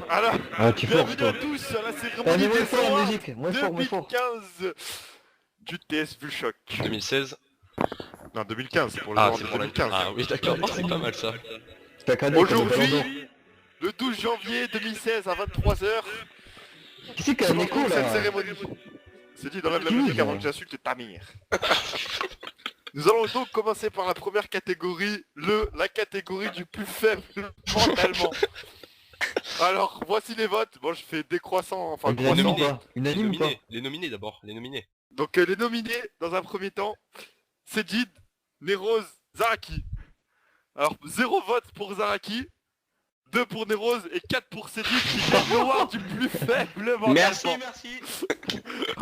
Alors, Ah, tu es fort, bienvenue à toi. tous à la Ah, cérémonie mais moins des fort, la awards musique. Moins fort, moins fort. 2015 du TS Vulchoc. 2016. Non, 2015, pour les Ah, awards c'est de pour l'année. 2015. Ah oui, d'accord. Oh, c'est pas mal ça. T'as cadeau comme le ballon d'or. Aujourd'hui, le 12 janvier 2016 à 23h, Qui c'est qui a un écho, cette là? cérémonie. C'est dit, d'enlève la Qui musique nous, avant là que j'insulte ta mère. Nous allons donc commencer par la première catégorie, la catégorie du plus faible mentalement. Alors, voici les votes. Bon, je fais décroissant, enfin Unanime ou croissant. pas? Les Unanime ou pas? nominés. Les nominés d'abord. Les nominés. Donc les nominés, dans un premier temps, Cédid, Nerose, Zaraki. Alors, 0 vote pour Zaraki, 2 pour Nerose et 4 pour Cédid qui gagne l'award du plus faible mentalement. Merci, merci.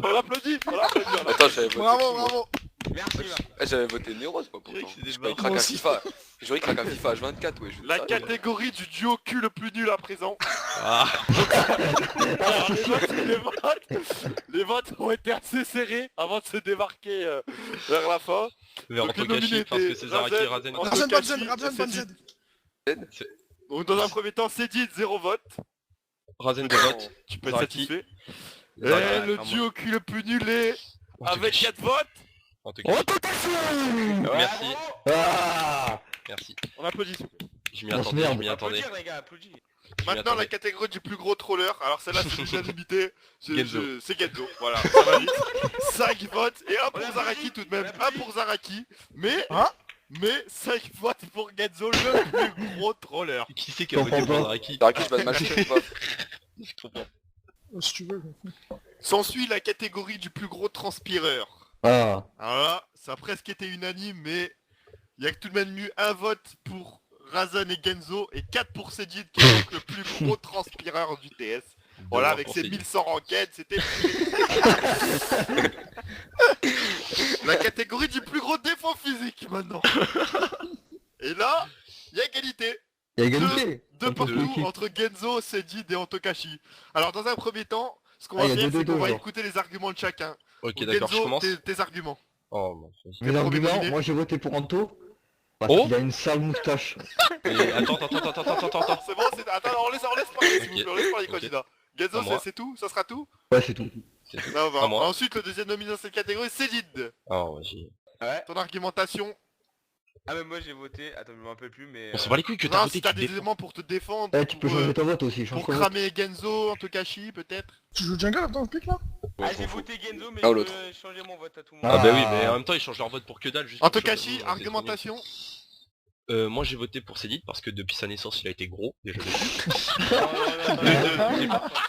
On l'applaudit, on l'applaudit. Attends, j'avais voté. Bravo, bravo. Merci. J'avais voté Neuros, moi, pourtant. C'est des Je croyais barres. craquer à FIFA. J'aurais craqué à FIFA H24, ouais. La catégorie du duo cul le plus nul à présent. Ah. Alors, les votes ont été assez serrés avant de se démarquer vers la fin. Vers Donc, les Antokashi nominés parce que étaient c'est Zaraki et Razen. Razen, Razen, Razen, Razen. Donc dans un premier temps, Cédid, 0 vote. Razen de vote. Tu peux être Zaraki. satisfait. Et Zaraki. le duo cul le plus nul est avec 4 votes. Antokashi. Merci. Ah! Merci. On applaudit. s'il vous plaît. Je m'y On se attendais. merde. Je m'y attendais. Applaudir, les gars, applaudis. Je m'y Maintenant la attendais. catégorie du plus gros troller. Alors celle-là c'est l'unanimité. Genzo. C'est Genzo. Voilà, ça va vite. 5 votes et 1 pour On applaudit. Zaraki tout de même. On 1 applaudit. pour Zaraki. Mais Hein 5 votes pour Genzo, le plus gros troller. Qui c'est qui a voté Comprends pour pas. Zaraki? Zaraki, je vais te mâcher, ou pas? Je comprends. Si tu veux. S'ensuit la catégorie du plus gros transpireur. Ah! Alors là, ça a presque été unanime, mais il y a tout de même eu un vote pour Razan et Genzo et 4 pour Cédid qui est donc le plus gros transpireur du TS. Voilà, avec ses 1100 ranked, c'était... La catégorie du plus gros défaut physique maintenant. Et là, il y a égalité. Y'a égalité! Deux Entre partout qui? entre Genzo, Cédid et Antokashi. Alors dans un premier temps, ce qu'on Ah, va y a faire, c'est 2-2-2, qu'on va genre. écouter les arguments de chacun. Ok, Donc, d'accord, je Genzo, commence. tes arguments. Oh non. vas-y. Mes premier arguments, nominé. moi j'ai voté pour Anto. Parce Oh qu'il a une sale moustache. Et attends. C'est bon, c'est... Attends, on laisse parler s'il vous plaît, on laisse parler les Ok. candidats. Genzo, À moi. c'est tout? Ça sera tout? Ouais, c'est tout. Là, on va. À moi. Ensuite, le deuxième nominé dans cette catégorie, Cédid. Oh, vas-y. Ouais. Ton argumentation. Ah, mais moi j'ai voté. Attends, je me rappelle plus, mais. On s'en bat les couilles que t'as Non, voté, si t'as tu des défends. éléments pour te défendre, Eh, tu peux pour, changer ton vote aussi, change pour ton vote. cramer Genzo, Antokashi, peut-être. Tu joues jungle dans le pic là? Ah, j'ai voté Genzo, mais Ah, je l'autre. peux changer mon vote à tout le Ah monde. bah oui, mais en même temps ils changent leur vote pour que dalle. juste pour Antokashi, changer- argumentation. Moi j'ai voté pour Cédid parce que depuis sa naissance il a été gros, déjà.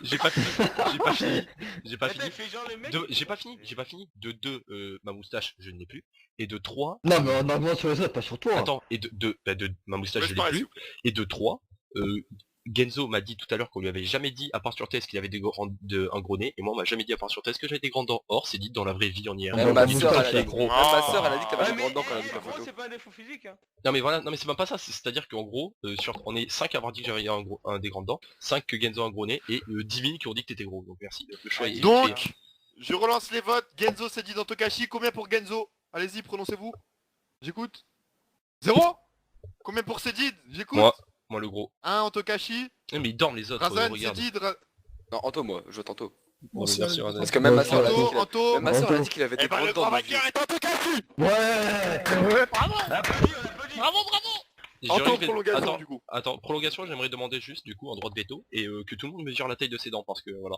J'ai pas fini. J'ai pas Attends, fini. il fait genre le mec. J'ai pas fini. De 2, ma moustache, je ne l'ai plus. Et de 3, Non, mais on argumente sur les autres, pas sur toi. attends, et de ma moustache, Ouais, je c'est pareil, l'ai plus. Et de 3, Genzo m'a dit tout à l'heure qu'on lui avait jamais dit, à part sur test, qu'il avait un gros nez. Et moi on m'a jamais dit, à part sur test, que j'avais des grandes dents. Or, c'est dit dans la vraie vie en IRL. Ouais, Même bah, ma moustache, sœur, là. elle a dit gros. Même ma sœur, elle a dit que t'avais Ouais, des mais grandes dents quand elle a vu en ta gros, photo. c'est pas un défaut physique, hein. Non mais voilà, non mais c'est même pas ça, c'est-à-dire qu'en gros, on est 5 à avoir dit que j'avais un des grandes dents, 5 que Genzo a un gros nez, et 10 000 qui ont dit que t'étais gros, donc merci, le choix est Donc, écrit. je relance les votes. Genzo, Cédid, Antokashi. Combien pour Genzo? Allez-y, prononcez-vous. J'écoute. 0. Combien pour Cédid? J'écoute. Moi le gros. 1, Antokashi. Non mais ils dorment les autres, Razan, regarde. Cédid, Non, Anto, moi, je vote Anto. Bon, mais merci Razan. Parce que même ma Ouais, sœur, elle a dit Anto, qu'il a- Anto. même ma sœur, elle a Anto. dit qu'il avait Eh des ben, le grandes dents. grand donc, vainqueur est Antokashi. Ouais! Applaudis, on applaudit. Anto, prolongation, du coup. Attends, prolongation, j'aimerais demander juste du coup un droit de veto et que tout le monde mesure la taille de ses dents parce que voilà.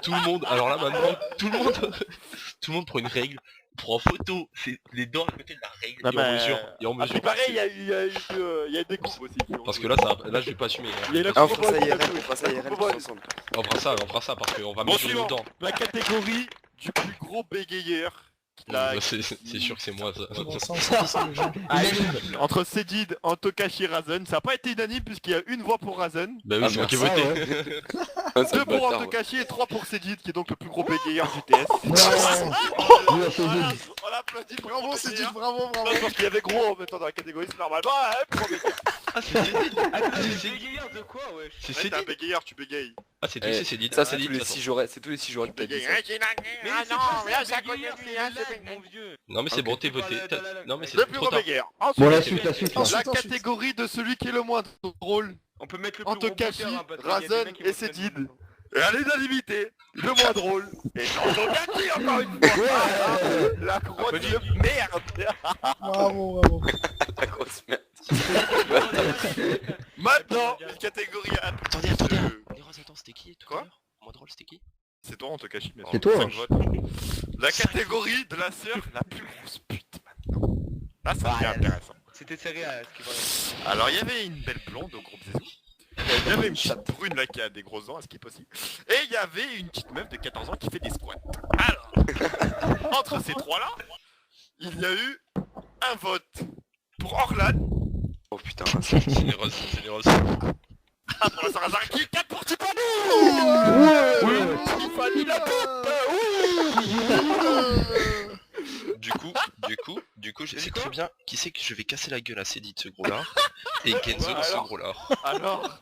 Tout le monde, alors là maintenant, tout le monde prend une règle, prend en photo les dents à côté de la règle Ah et bah, on mesure. Et on Ah, mesure. puis pareil, il y a des coupes aussi. Parce que là, là je vais pas assumer. Il y a la Ah, on coupe fera ça au bol, IRL, il y a on fera ça la IRL coupe au tous bol. ensemble. On fera ça parce qu'on va Bon, mesurer nos suivant. dents. La catégorie du plus gros bégayeur. Bah, c'est sûr que c'est moi ça. Bon, ça, on s'en fout, les gens. Unanime. Entre Cédid, Antokashi et Razan. Ça n'a pas été unanime puisqu'il y a une voix pour Razan, Bah oui, Ah, c'est moi qui ai merci. voté. Ah, ouais. Ah, c'est 2 le pour bâtard, Antokashi et 3 pour Cédid qui est donc le plus gros bégayeur du TS. Non! Lui, à Voilà, Cédid. on applaudit pour Bravo, le c'est dit, bégayeur. bravo, Non, bravo. parce qu'il y avait gros en même temps dans la catégorie, c'est normal. Bah, ouais, gros bégayeur. Ah c'est Cédid. Attends, c'est bégayeur de quoi, wesh? C'est Ouais, t'es un Cédid. bégayeur, tu bégayes. Ah, c'est Eh, c'est dit. Ça, c'est tous les 6 jours, c'est tous les 6 jours que t'as dit ça. Mais Ah c'est non, pas mais ça, là c'est à Big cause de Gear, lui, c'est hein, des c'est lags, pas- mon vieux. Non, mais c'est Ok. bon, t'es C'est pas voté. la- Non, mais c'est Le plus trop gros tard. Beguer. Bon, Ensuite, la suite, la suite, là. Ensuite, la catégorie de celui qui est le moins drôle. On peut mettre le plus gros Antokashi, booster, hein, parce qu'il y a des Razen mecs qui et vont se mettre Cédine. dedans. Et à l'unanimité, le moins drôle. Et Antokashi encore une fois. La grosse de merde. Bravo, bravo. La grosse merde. Maintenant, une catégorie à... Attendez, Les Roses, attends, c'était qui tout Quoi à l'heure Moins drôle, c'était qui C'est toi Antokashi, mais C'est toi. 5 votes. La catégorie de la sœur la plus grosse pute maintenant. Là ça devient intéressant. C'était serré à ce qui va. Alors il y avait une belle blonde au groupe Zézou. Il y avait une petite brune là qui a des gros dents à ce qui est possible. Et il y avait une petite meuf de 14 ans qui fait des squats. Alors, entre ces trois là, il y a eu un vote pour Orlan, Oh putain. C'est les Roses, c'est les Roses. un pour la Sarazarki, 4 pour Tiffany. Ouais. Tiffany la Du coup, je T'as sais dit quoi très bien qui c'est que je vais casser la gueule à Cédit ce gros-là. Et Genzo Ouais, ce alors. gros-là. Alors,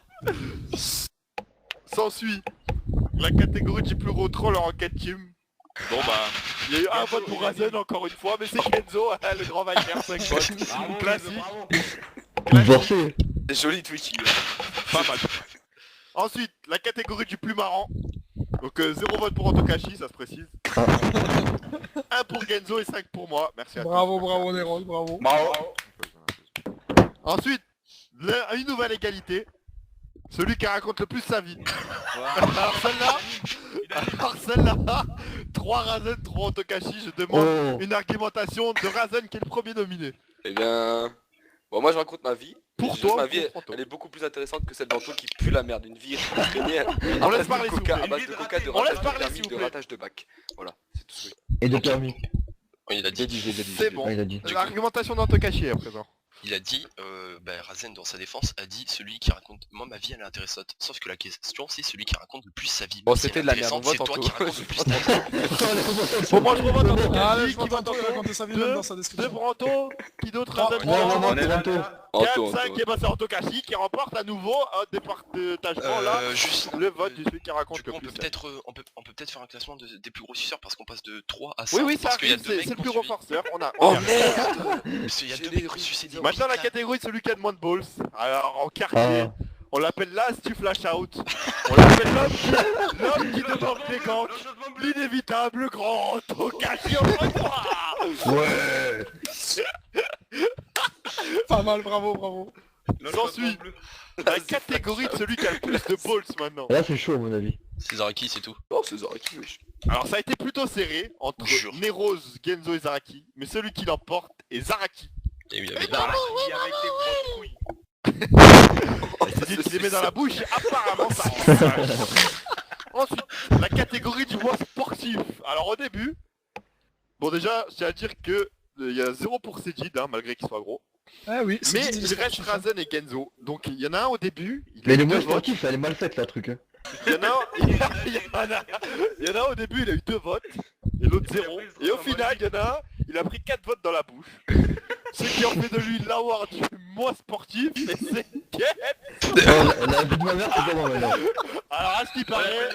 s'ensuit la catégorie du plus gros troll en 4 team. Bon bah, il y a eu un vote pour Razen encore une fois, mais c'est Kenzo, le grand vainqueur, 5 votes. Bravo, Classique. bravo. Divorcé. Joli Twitchy. Pas mal. Ensuite, la catégorie du plus marrant. Donc 0 vote pour Antokashi, ça se précise. 1 pour Genzo et 5 pour moi. Merci à tous. Bravo, Merci à bravo, tous. Nérol, bravo. Bravo. Ensuite, une nouvelle égalité. Celui qui raconte le plus sa vie. Alors celle-là, 3 Razen, 3 Antokashi, je demande Oh. une argumentation de Razen qui est le premier nominé. Eh bien... Bon, moi je raconte ma vie. Pour Juste toi, ma ou vie, pour Anto elle est beaucoup plus intéressante que celle d'Anto qui pue la merde. Une vie traînée On laisse parler, s'il vous coca, plaît. à base Une de vie de coca, de raté. On laisse ratage de parler, permis, s'il vous de plaît. ratage de bac. Voilà, c'est tout. Oui. Et de permis. Il a dit. C'est bon. Ah, il a dit. L'argumentation d'Antokashi à présent. Il a dit, Razen dans sa défense a dit celui qui raconte, moi ma vie elle est intéressante, sauf que la question c'est celui qui raconte le plus sa vie. Bon, Même si c'était elle de la est merde, on intéressante, vote c'est toi Anto. qui raconte le plus ta vie. Bon, moi je revote Allez, Antokashi je qui va m'entends Anto. raconter sa vie Deux, même dans sa 2 description. pour Anto. Qui d'autre Non, Razen non, non, pour non, Anto. Anto. 4, 5, Anto. et bah c'est Antokashi qui remporte à nouveau un départagement là. Juste Le vote du celui qui raconte du coup, le on peut plus. peut-être faire un classement des plus gros suceurs parce qu'on passe de 3 à 5. Oui, ça parce qu'il y a arrive, deux mecs c'est le qui plus ont gros suivi. forceur. On a. Oh on a- merde. Parce qu'il y a J'ai deux des mecs qui ont rues. sucé des Maintenant la Ricard. catégorie celui qui a de moins de balls. Alors en quartier, Ah. on l'appelle l'Astu Flash Out. On l'appelle l'homme qui demande des gangs. L'inévitable le grand Antokashi encore une fois. Ouais. Pas mal, bravo, bravo. S'ensuit la catégorie de celui qui a le plus de balls maintenant. Là, c'est chaud, à mon avis. C'est Zaraki, c'est tout. Oh, c'est Zoraki, wesh. Alors ça a été plutôt serré entre Jure. Neros, Genzo et Zaraki. Mais celui qui l'emporte est Zaraki. Et oui, il y avait Avec tes grosses couilles. C'est dit qu'il les met dans la bouche, apparemment ça. Ensuite, la catégorie du moins sportif. Alors au début, bon déjà, je tiens à dire que il y a 0 pour Cédid, hein, malgré qu'il soit gros. Ah oui, c'est Mais dit, il reste Razen et Genzo. Donc il y en a un au début, il a Mais eu le 2 moins votes. sportif, elle est mal faite, la truc. Hein. Il y en a un au début, il a eu 2 votes, et l'autre 0. Et au final, il y en a un, il a pris 4 votes dans la bouche. Ce qui en fait de lui l'award du moins sportif, et c'est Ken. La vie de ma mère, c'est comment maintenant? Alors à ce qui paraît,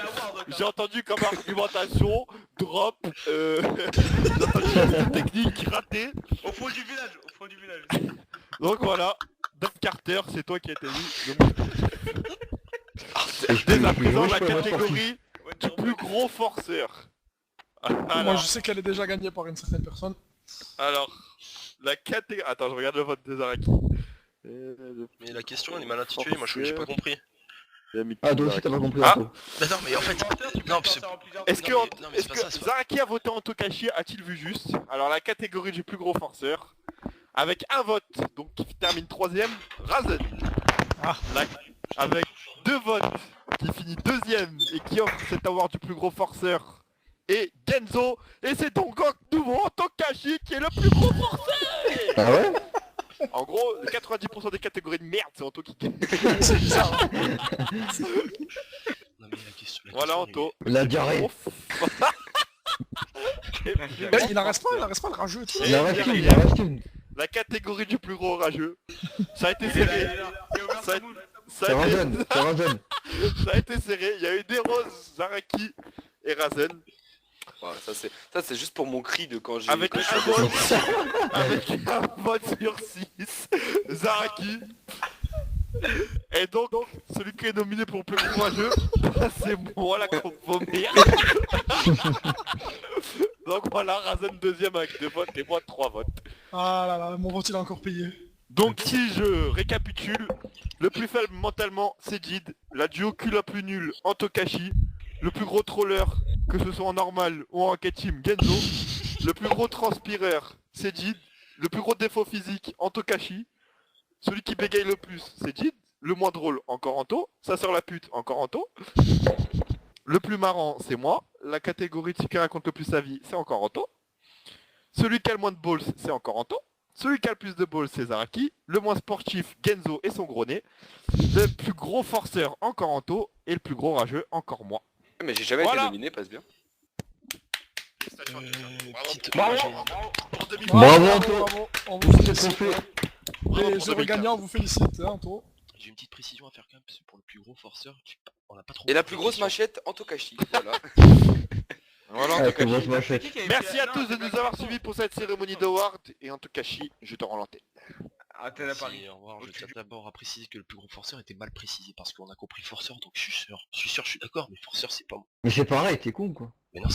j'ai entendu comme argumentation, drop, j'ai entendu une technique ratée. Au fond du village, au fond du village. Donc voilà, Doug Carter, c'est toi qui as été mis. le moins sportif. Et je peux Dès à le plus présent, gros, la je peux le moins sportif. catégorie du plus gros forceur. Moi, Alors, je sais qu'elle est déjà gagnée par une certaine personne. alors, la catégorie... Attends, je regarde le vote des Zaraki. Mais la question elle est mal intitulée, moi j'ai pas compris. Ah, toi aussi, t'as pas compris, Ah. Anto. Non mais en fait, non, parce que- Est-ce que, Non, mais est-ce c'est pas que ça, c'est pas- Zaraki a voté Antokashi, a-t-il vu juste? Alors la catégorie du plus gros forceur, avec un vote, donc qui termine 3ème, Razen. Ah. Avec 2 votes, qui finit 2ème et qui offre cet award du plus gros forceur, et Genzo, et c'est donc nouveau Antokashi qui est le plus gros forceur. Ah ouais? En gros, 90% des catégories de merde, c'est Anto qui gagne. C'est bizarre. Non mais la question. Voilà Anto. La diarrhée. Il en reste pas le rageux. tu sais. Il en reste une. La catégorie du plus gros rageux. Ça a été Il est là, serré. il est là. Il a ouvert Ça- sa bouche. Ça C'est a, été... Razen, c'est Razen. ça a été serré, il y a eu Neros, Zaraki et Razen. Ouais, ça c'est juste pour mon cri de quand j'ai... Avec quand un je suis vote, avec un vote sur 6, Zaraki. Et donc, celui qui est nominé pour le plus courageux, c'est moi la convomir. Donc voilà, Razen deuxième avec 2 votes et moi 3 votes. Ah là là, mon vote il a encore payé. Donc si je récapitule, le plus faible mentalement c'est Jid, la duo cul la plus nulle Antokashi, le plus gros troller, que ce soit en normal ou en enquête team, Genzo, le plus gros transpireur c'est Jid, le plus gros défaut physique Antokashi, celui qui bégaye le plus c'est Jid, le moins drôle encore Anto, sa sœur la pute encore Anto, le plus marrant c'est moi, la catégorie de celui qui raconte le plus sa vie c'est encore Anto, celui qui a le moins de balls c'est encore Anto, celui qui a le plus de balls, c'est Zaraki. Le moins sportif, Genzo et son gros nez. Le plus gros forceur, encore Anto. Et le plus gros rageux, encore moi. Mais j'ai jamais Voilà. été nominé, passe bien. Bravo. Bravo, Anto. bravo. On vous C'est félicite. fait. Les zéro gagnants vous félicitent, hein, Anto. J'ai une petite précision à faire quand même, parce que pour le plus gros forceur, on a pas trop... Et la plus grosse machette, Antokashi. Voilà. Voilà, Avec le Antokashi. grosse machette. Merci à tous de nous avoir suivis pour cette cérémonie d'award. Et Antokashi, je te rends l'antenne. Ah, t'es à Paris. Merci, au revoir. Je tiens d'abord à préciser que le plus gros forceur était mal précisé parce qu'on a compris forceur, donc je suis sûr, je suis d'accord, mais forceur c'est pas moi. Mais c'est pareil, t'es con quoi. Mais non,